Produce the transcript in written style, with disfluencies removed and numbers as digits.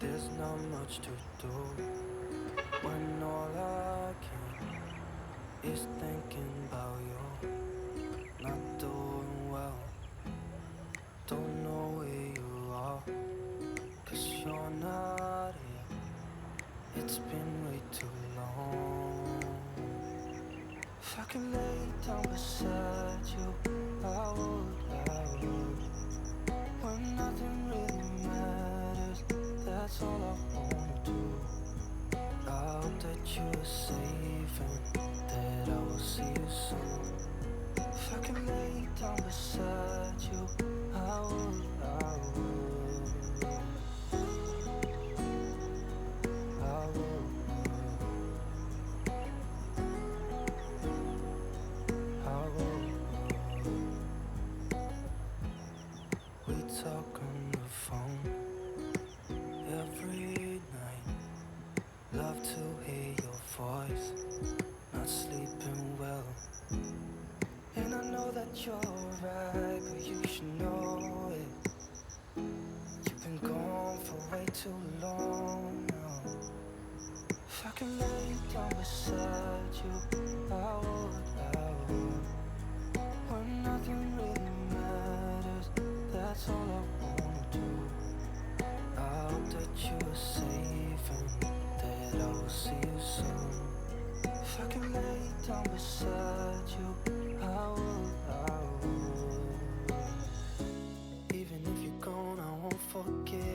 There's not much to do when all I can is thinking about you. Not doing well, don't know where you are, 'cause you're not here. It's been way too long. If I could lay down beside you, I would. When nothing really matters, that's all I wanna do. I hope that you're safe and that I will see you soon. If I can lay down beside you, I would. I would. I would. We talk on the phone every night. Love to hear your voice. Not sleeping well, and I know that you're right, but you should know it. You've been gone for way too long now. If I can lay down beside you, I would. When nothing really matters, that's all I wanna do. I hope that you're safe and that I will see you soon. If I can lay down beside you, I would. Even if you're gone, I won't forget.